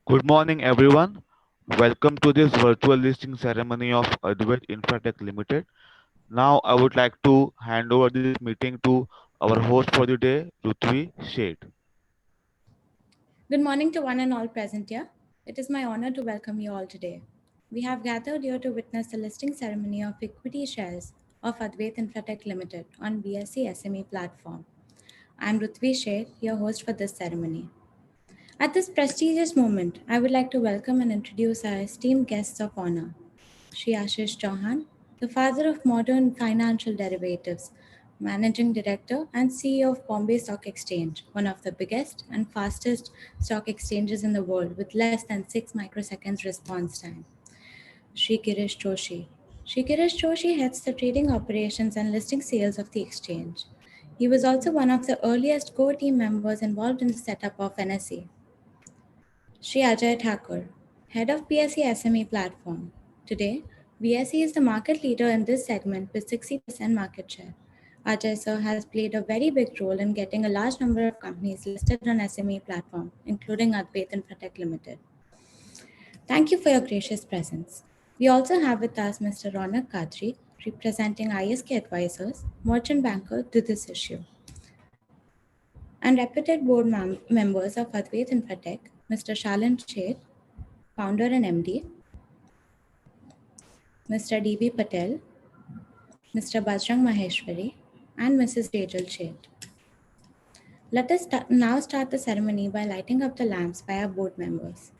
Good morning, everyone. Welcome to this virtual listing ceremony of Advait Infratech Limited. Now, I would like to hand over this meeting to our host for the day, Rutvi Sheth. Good morning to one and all present here. It is my honor to welcome you all today. We have gathered here to witness the listing ceremony of equity shares of Advait Infratech Limited on BSE SME platform. I am Rutvi Sheth, your host for this ceremony. At this prestigious moment, I would like to welcome and introduce our esteemed guests of honor. Shri Ashish Chauhan, the father of modern financial derivatives, Managing Director and CEO of Bombay Stock Exchange, one of the biggest and fastest stock exchanges in the world with less than 6 microseconds response time. Shri Girish Joshi. Shri Girish Joshi heads the trading operations and listing sales of the exchange. He was also one of the earliest core team members involved in the setup of NSE. Shri Ajay Thakur, Head of BSE SME Platform. Today, BSE is the market leader in this segment with 60% market share. Ajay sir has played a very big role in getting a large number of companies listed on SME platform, including Advait Infratech Limited. Thank you for your gracious presence. We also have with us Mr. Ronak Kadri, representing ISK Advisors, merchant banker to this issue, and reputed board members of Advait Infratech, Mr. Shalan Sheth, founder and MD, Mr. D.B. Patel, Mr. Bajrang Maheshwari, and Mrs. Rachel Sheth. Let us now start the ceremony by lighting up the lamps by our board members.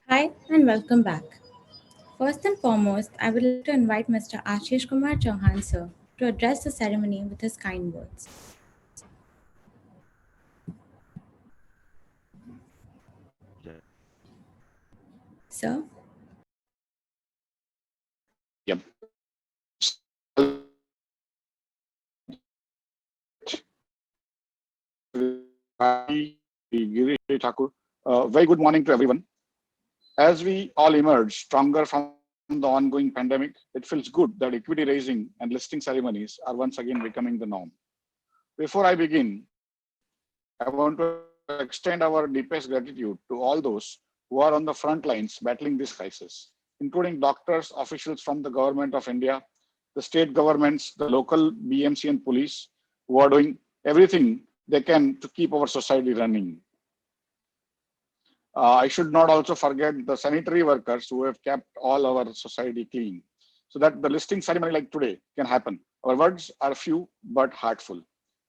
Hi and welcome back. First and foremost, I would like to invite Mr. Ashish Kumar Chauhan sir to address the ceremony with his kind words. Sir, Yep. Thakur. Very good morning to everyone. As we all emerge stronger from the ongoing pandemic, it feels good that equity raising and listing ceremonies are once again becoming the norm. Before I begin, I want to extend our deepest gratitude to all those who are on the front lines battling this crisis, including doctors, officials from the government of India, the state governments, the local BMC and police, who are doing everything they can to keep our society running. I should not also forget the sanitary workers who have kept all our society clean so that the listing ceremony like today can happen. Our words are few but heartful.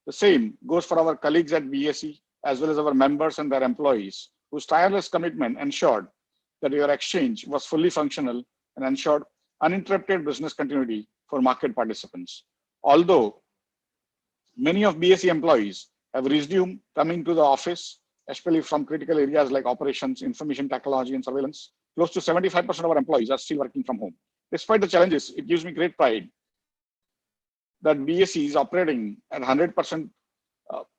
The same goes for our colleagues at BSE as well as our members and their employees whose tireless commitment ensured that your exchange was fully functional and ensured uninterrupted business continuity for market participants. Although many of BSE employees have resumed coming to the office, especially from critical areas like operations, information technology, and surveillance. Close to 75% of our employees are still working from home. Despite the challenges, it gives me great pride that BSE is operating at 100%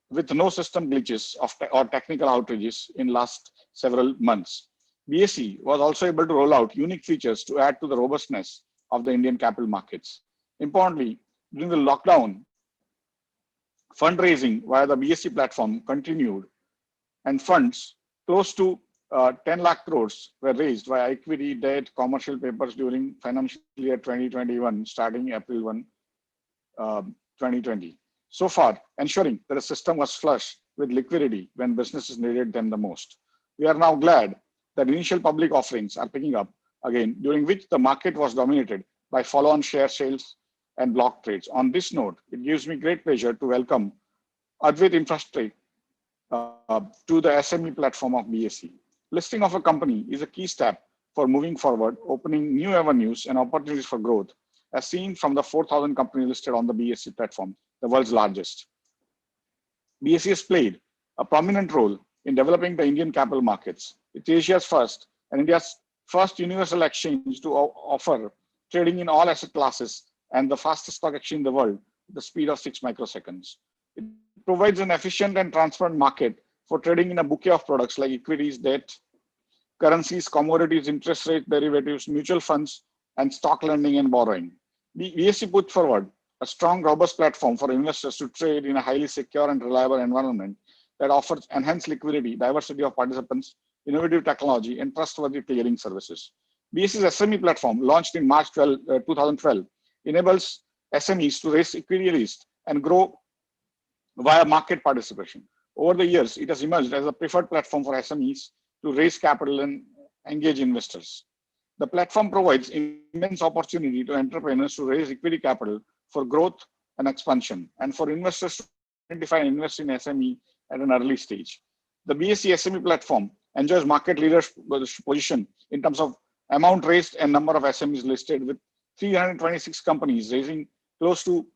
with no system glitches or technical outages in last several months. BSE was also able to roll out unique features to add to the robustness of the Indian capital markets. Importantly, during the lockdown, fundraising via the BSE platform continued, and funds close to 10 lakh crores were raised via equity, debt, commercial papers during financial year 2021, starting April 1, 2020. So far, ensuring that the system was flush with liquidity when businesses needed them the most. We are now glad that initial public offerings are picking up again, during which the market was dominated by follow-on share sales and block trades. On this note, it gives me great pleasure to welcome Advait Infrastructure to the SME platform of BSE. Listing of a company is a key step for moving forward, opening new avenues and opportunities for growth, as seen from the 4,000 companies listed on the BSE platform, the world's largest. BSE has played a prominent role in developing the Indian capital markets. It's Asia's first and India's first universal exchange to offer trading in all asset classes and the fastest stock exchange in the world at the speed of 6 microseconds. It provides an efficient and transparent market for trading in a bouquet of products like equities, debt, currencies, commodities, interest rate derivatives, mutual funds, and stock lending and borrowing. The BSE put forward a strong, robust platform for investors to trade in a highly secure and reliable environment that offers enhanced liquidity, diversity of participants, innovative technology, and trustworthy clearing services. BSE's SME platform, launched in March 2012, enables SMEs to raise equity list and grow via market participation. Over the years, it has emerged as a preferred platform for SMEs to raise capital and engage investors. The platform provides immense opportunity to entrepreneurs to raise equity capital for growth and expansion, and for investors to identify and invest in SME at an early stage. The BSE SME platform enjoys market leadership position in terms of amount raised and number of SMEs listed, with 326 companies raising close to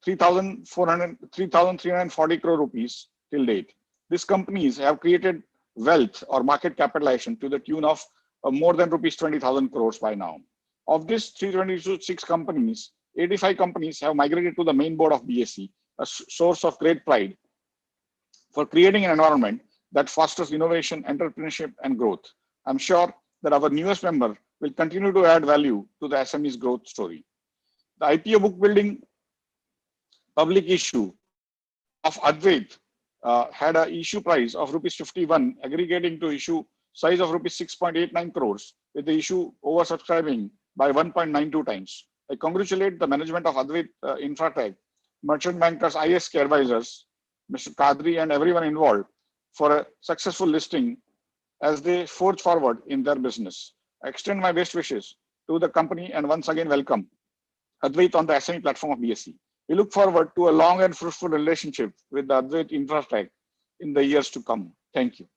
3,340 crore rupees till date. These companies have created wealth or market capitalization to the tune of more than rupees 20,000 crores by now. Of these 326 companies, 85 companies have migrated to the main board of BSE, a source of great pride for creating an environment that fosters innovation, entrepreneurship, and growth. I'm sure that our newest member will continue to add value to the SME's growth story. The IPO book building public issue of Advait had an issue price of rupees 51, aggregating to issue size of rupees 6.89 crores, with the issue oversubscribing by 1.92 times. I congratulate the management of Advait Infratech, merchant bankers, ISK advisors, Mr. Kadri, and everyone involved for a successful listing as they forge forward in their business. I extend my best wishes to the company and once again welcome Advait on the SME platform of BSE. We look forward to a long and fruitful relationship with the Advait Infratech in the years to come. Thank you.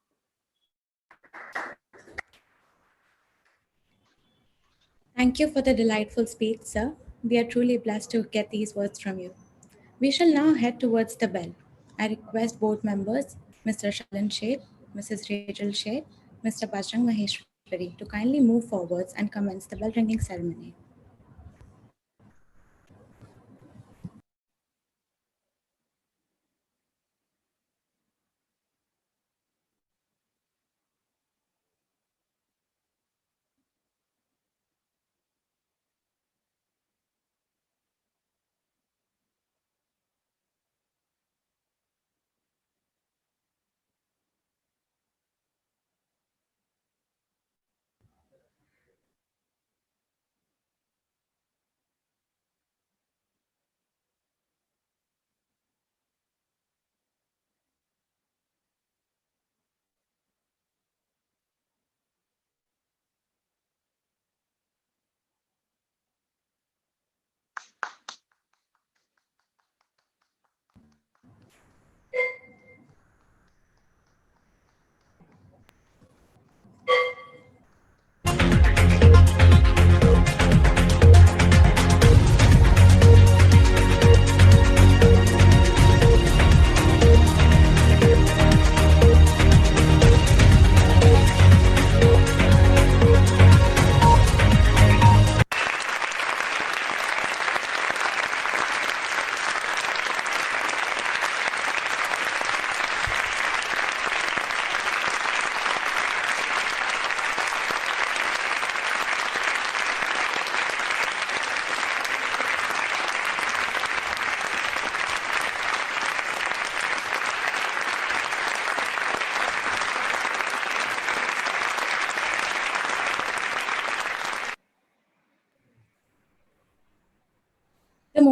Thank you for the delightful speech, sir. We are truly blessed to get these words from you. We shall now head towards the bell. I request board members, Mr. Shalan Sheth, Mrs. Rachel Sheth, Mr. Bajrang Maheshwari, to kindly move forwards and commence the bell ringing ceremony.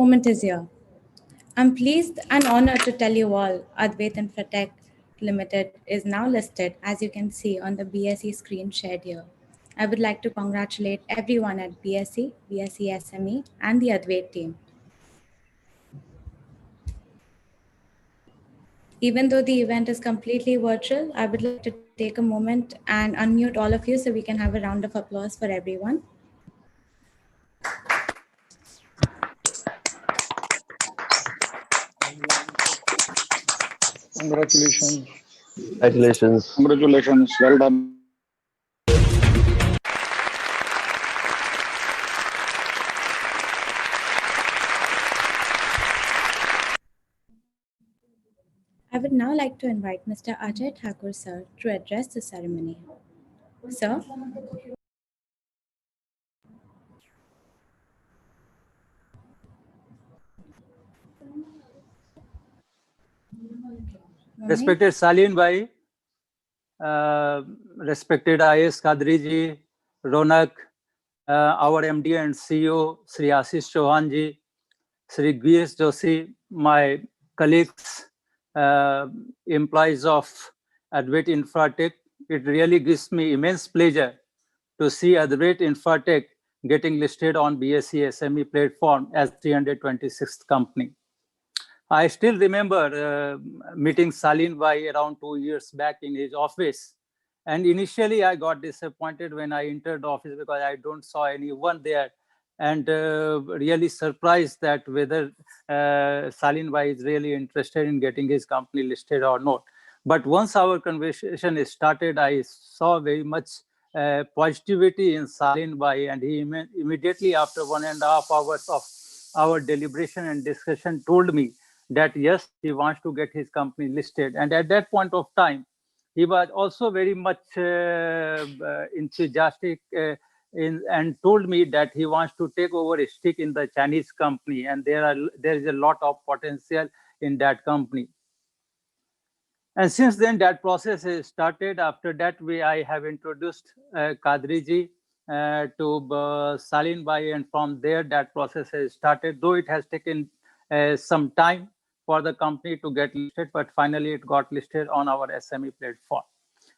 moment is here. I'm pleased and honored to tell you all Advait Infratech Limited is now listed, as you can see on the BSE screen shared here. I would like to congratulate everyone at BSE, BSE SME, and the Advait team. Even though the event is completely virtual, I would like to take a moment and unmute all of you so we can have a round of applause for everyone. Congratulations. Congratulations. Congratulations. Well done. I would now like to invite Mr. Ajay Thakur sir to address the ceremony. Sir? Respected Salim Bhai, respected IS Kadri ji, Ronak, our MD and CEO, Sri Ashish Chauhan ji, Sri B.S. Joshi, my colleagues, employees of Advait Infratech, it really gives me immense pleasure to see Advait Infratech getting listed on BSE SME platform as 326th company. I still remember meeting Salim Bhai around 2 years back in his office. And initially I got disappointed when I entered the office because I don't saw anyone there, and really surprised that whether Salim Bhai is really interested in getting his company listed or not. But once our conversation started, I saw very much positivity in Salim Bhai, and he immediately after 1.5 hours of our deliberation and discussion told me that yes, he wants to get his company listed. And at that point of time, he was also very much enthusiastic and told me that he wants to take over a stake in the Chinese company, and there is a lot of potential in that company. And since then, that process has started. After that, I have introduced Kadri ji to Salim Bhai, and from there, that process has started, though it has taken some time for the company to get listed, but finally it got listed on our SME platform.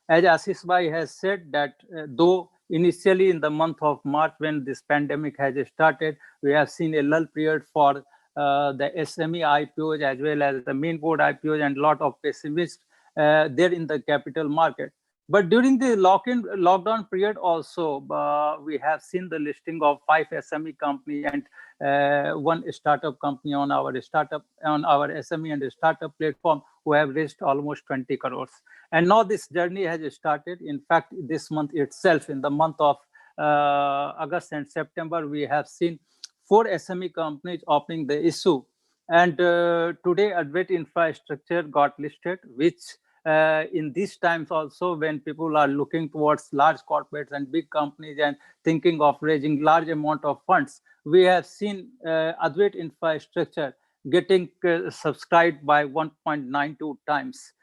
As Ashish Bhai has said that though initially in the month of March when this pandemic has started, we have seen a lull period for the SME IPOs as well as the main board IPOs, and a lot of pessimists there in the capital market. But during the lockdown period also, we have seen the listing of 5 SME company and 1 startup company on our SME and startup platform, who have raised almost 20 crores. And now this journey has started. In fact, this month itself, in the month of August and September, we have seen 4 SME companies opening the issue. And today, Advait Infrastructure got listed, which in these times also, when people are looking towards large corporates and big companies and thinking of raising large amount of funds, we have seen Advait Infrastructure getting subscribed by 1.92 times,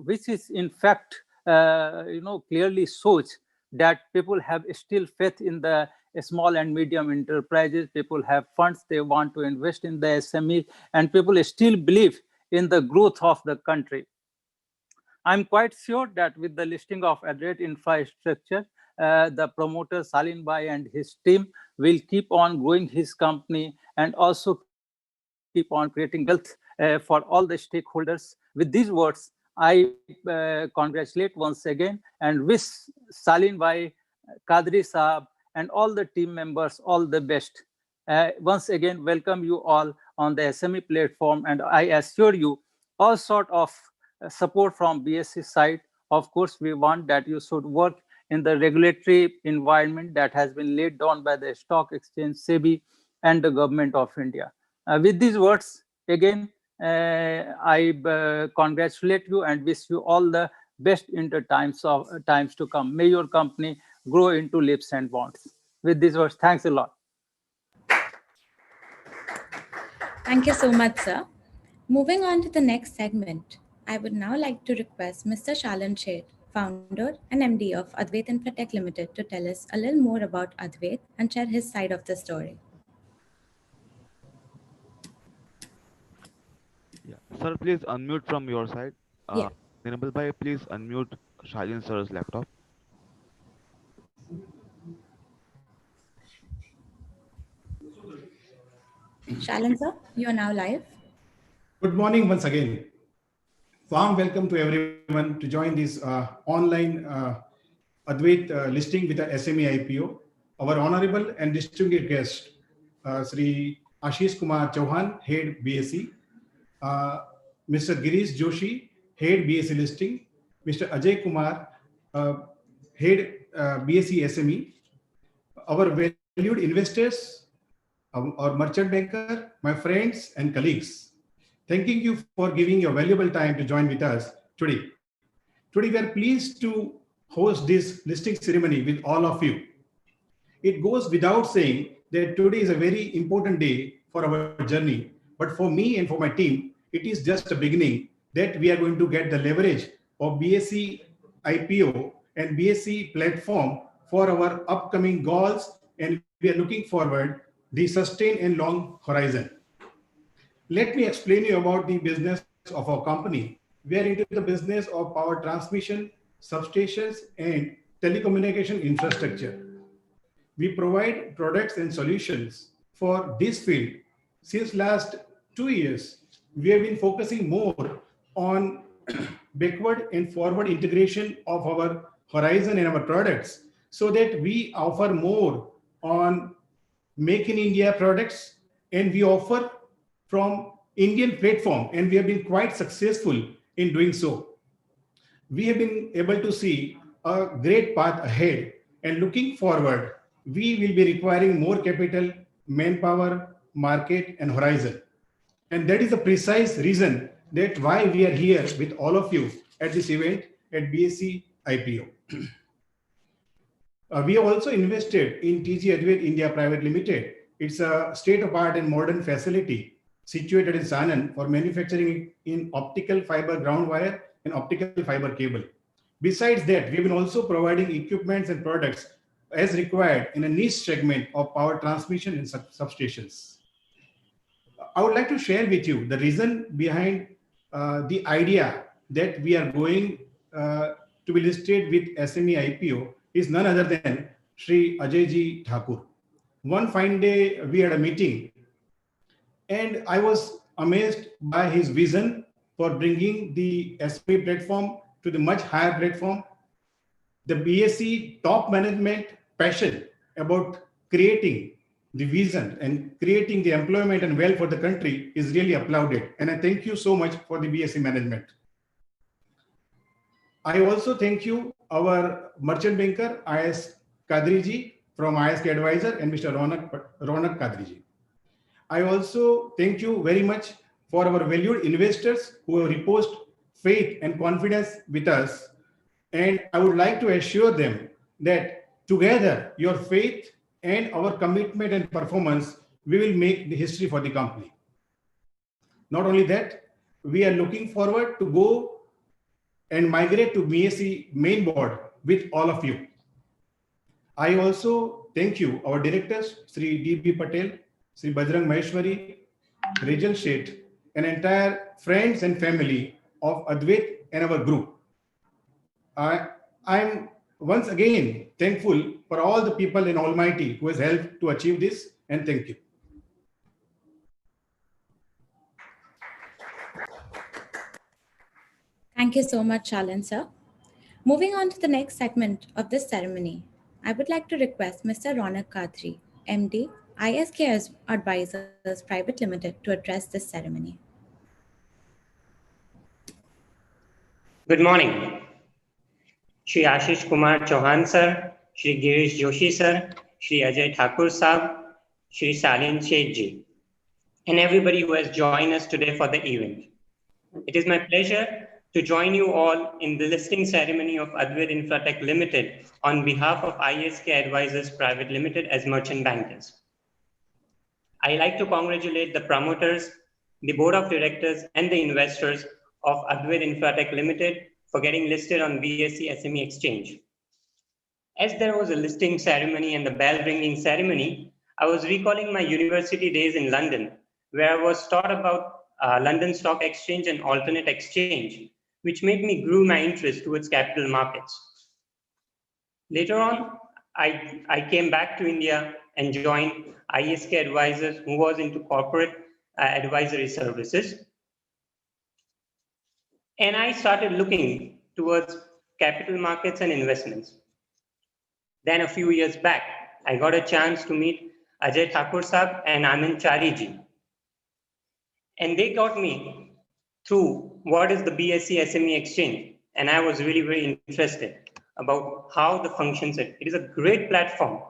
which is in fact, clearly shows that people have still faith in the small and medium enterprises. People have funds, they want to invest in the SME, and people still believe in the growth of the country. I'm quite sure that with the listing of Advait Infrastructure, the promoter Salim Bhai and his team will keep on growing his company and also keep on creating wealth for all the stakeholders. With these words, I congratulate once again and wish Salim Bhai, Kadri Saab, and all the team members all the best. Once again, welcome you all on the SME platform, and I assure you all sort of support from BSE side. Of course, we want that you should work in the regulatory environment that has been laid down by the Stock Exchange, SEBI, and the Government of India. With these words, again, I congratulate you and wish you all the best in the times to come. May your company grow into leaps and bounds. With these words, thanks a lot. Thank you so much, sir. Moving on to the next segment, I would now like to request Mr. Shalan Sheth, founder and MD of Advait Infratech Limited, to tell us a little more about Advait and share his side of the story. Sir, please unmute from your side. Yeah. Nirmal bhai, please unmute Shaleen sir's laptop. Shalan sir, you are now live. Good morning once again. Warm welcome to everyone to join this online Advait listing with the SME IPO. Our honorable and distinguished guest, Sri Ashish Kumar Chauhan, Head BSE, Mr. Girish Joshi, Head BSE listing, Mr. Ajay Kumar, Head BSE SME, our valued investors, our merchant banker, my friends and colleagues. Thanking you for giving your valuable time to join with us today. Today we are pleased to host this listing ceremony with all of you. It goes without saying that today is a very important day for our journey, but for me and for my team, it is just a beginning that we are going to get the leverage of BSE IPO and BSE platform for our upcoming goals, and we are looking forward the sustained and long horizon. Let me explain you about the business of our company. We are into the business of power transmission, substations, and telecommunication infrastructure. We provide products and solutions for this field. Since last 2 years, we have been focusing more on backward and forward integration of our horizon and our products so that we offer more on Make in India products, and we offer from Indian platform, and we have been quite successful in doing so. We have been able to see a great path ahead, and looking forward, we will be requiring more capital, manpower, market, and horizon. And that is the precise reason that why we are here with all of you at this event at BSE IPO. We also invested in TG Advait India Private Limited. It's a state-of-art and modern facility situated in Sanand for manufacturing in optical fiber ground wire and optical fiber cable. Besides that, we've been also providing equipments and products as required in a niche segment of power transmission and substations. I would like to share with you the reason behind the idea that we are going to be listed with SME IPO is none other than Sri Ajay Ji Thakur. One fine day, we had a meeting, and I was amazed by his vision for bringing the SME platform to the much higher platform. The BSE top management passion about creating the vision and creating the employment and wealth for the country is really applauded. And I thank you so much for the BSE management. I also thank you, our merchant banker, IS Kadriji from ISK Advisor, and Mr. Ronak Kadriji. I also thank you very much for our valued investors who have reposed faith and confidence with us. And I would like to assure them that together, your faith and our commitment and performance, we will make the history for the company. Not only that, we are looking forward to go and migrate to BSE main board with all of you. I also thank you, our directors, Sri D.B. Patel, Sri Bajrang Maheshwari, Rajal Sheth, and entire friends and family of Advait and our group. I'm once again thankful for all the people in Almighty who has helped to achieve this, and thank you. Thank you so much, Shalan sir. Moving on to the next segment of this ceremony, I would like to request Mr. Ronak Kadri, MD, ISK Advisors Private Limited, to address this ceremony. Good morning. Shri Ashish Kumar Chauhan sir, Shri Girish Joshi sir, Shri Ajay Thakur sahab, Shri Shaleen Sheth ji, and everybody who has joined us today for the event. It is my pleasure to join you all in the listing ceremony of Advait Infratech Limited on behalf of ISK Advisors Private Limited as merchant bankers. I like to congratulate the promoters, the board of directors, and the investors of Advait Infratech Limited for getting listed on BSE SME Exchange. As there was a listing ceremony and the bell ringing ceremony, I was recalling my university days in London, where I was taught about London Stock Exchange and Alternate Exchange, which made me grew my interest towards capital markets. Later on, I came back to India and joined ISK Advisors, who was into corporate advisory services. And I started looking towards capital markets and investments. Then a few years back, I got a chance to meet Ajay Thakur Sahab and Anand Chari ji. And they got me through what is the BSE SME Exchange. And I was really very interested about how the functions it. It is a great platform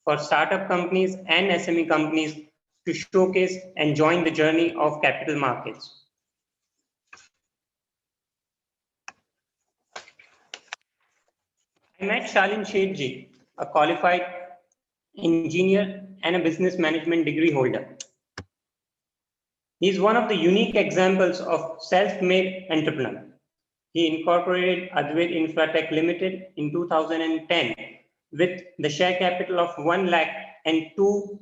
for startup companies and SME companies to showcase and join the journey of capital markets. I met Shalin Shethji, a qualified engineer and a business management degree holder. He is one of the unique examples of self-made entrepreneur. He incorporated Advait Infratech Limited in 2010 with the share capital of 1 lakh and 2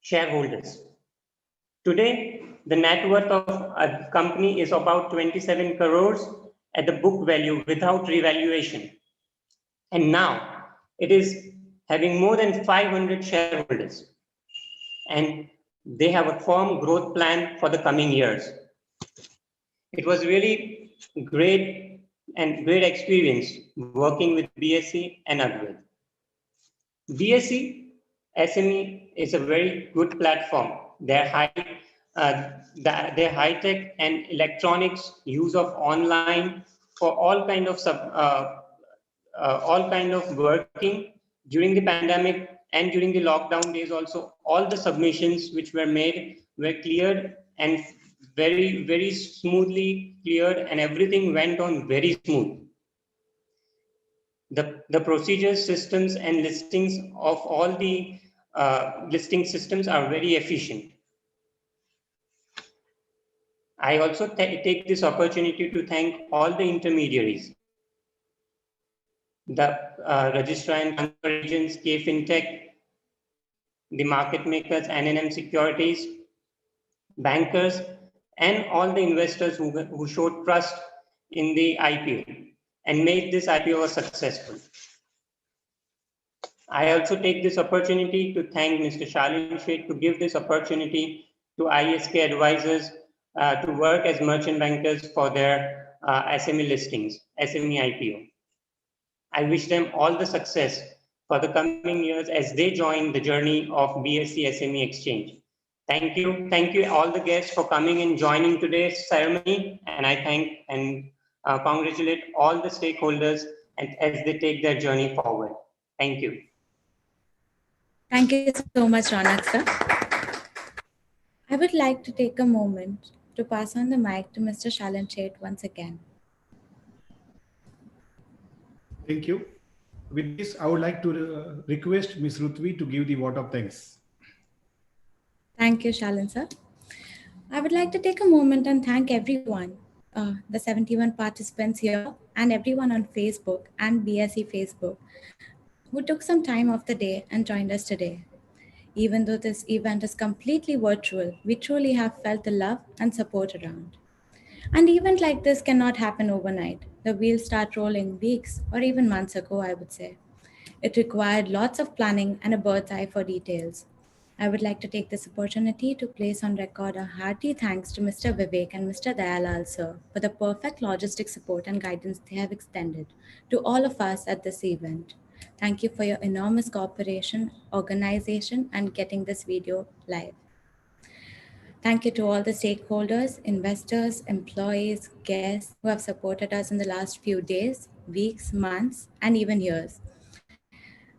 shareholders. Today, the net worth of a company is about 27 crores at the book value without revaluation. And now it is having more than 500 shareholders. And they have a firm growth plan for the coming years. It was really great experience working with BSE and Advait. BSE SME is a very good platform. Their high-tech and electronics use of online for all kind of working during the pandemic and during the lockdown days also. All the submissions which were made were cleared and very, very smoothly cleared, and everything went on very smooth. The procedures, systems, and listings of all the listing systems are very efficient. I also take this opportunity to thank all the intermediaries, the registrar and transfer agents, KFintech, the market makers, NNM Securities, bankers, and all the investors who showed trust in the IPO and made this IPO successful. I also take this opportunity to thank Mr. Shalin Sheth to give this opportunity to ISK Advisors to work as merchant bankers for their SME listings, SME IPO. I wish them all the success for the coming years as they join the journey of BSE SME Exchange. Thank you. Thank you all the guests for coming and joining today's ceremony. And I thank and congratulate all the stakeholders as they take their journey forward. Thank you. Thank you so much, Ronak sir. I would like to take a moment to pass on the mic to Mr. Shalin Sheth once again. Thank you. With this, I would like to request Ms. Ruthvi to give the vote of thanks. Thank you, Shalin sir. I would like to take a moment and thank everyone, the 71 participants here and everyone on Facebook and BSE Facebook, who took some time off the day and joined us today. Even though this event is completely virtual, we truly have felt the love and support around. An event like this cannot happen overnight. The wheels start rolling weeks or even months ago, I would say. It required lots of planning and a bird's eye for details. I would like to take this opportunity to place on record a hearty thanks to Mr. Vivek and Mr. Dayalal sir for the perfect logistic support and guidance they have extended to all of us at this event. Thank you for your enormous cooperation, organization, and getting this video live. Thank you to all the stakeholders, investors, employees, guests who have supported us in the last few days, weeks, months, and even years.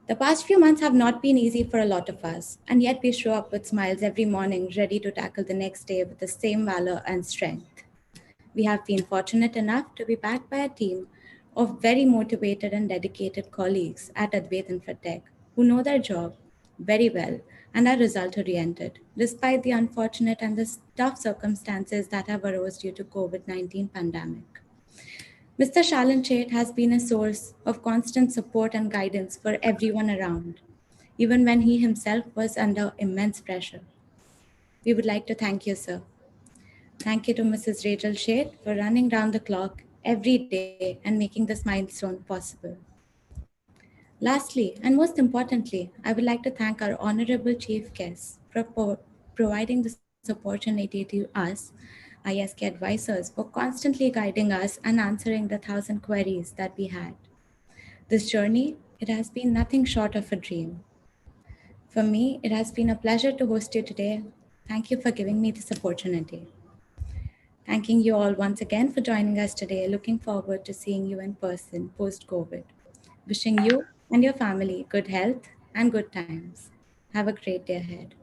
The past few months have not been easy for a lot of us, and yet we show up with smiles every morning, ready to tackle the next day with the same valor and strength. We have been fortunate enough to be backed by a team of very motivated and dedicated colleagues at Advait Infratech who know their job very well and are result-oriented, despite the unfortunate and the tough circumstances that have arose due to COVID-19 pandemic. Mr. Shalin Sheth has been a source of constant support and guidance for everyone around, even when he himself was under immense pressure. We would like to thank you, sir. Thank you to Mrs. Rachel Shade for running round the clock every day and making this milestone possible. Lastly, and most importantly, I would like to thank our honorable chief guests for providing this opportunity to us, ISK advisors, for constantly guiding us and answering the 1,000 queries that we had. This journey, it has been nothing short of a dream. For me, it has been a pleasure to host you today. Thank you for giving me this opportunity. Thanking you all once again for joining us today. Looking forward to seeing you in person post COVID. Wishing you and your family good health and good times. Have a great day ahead.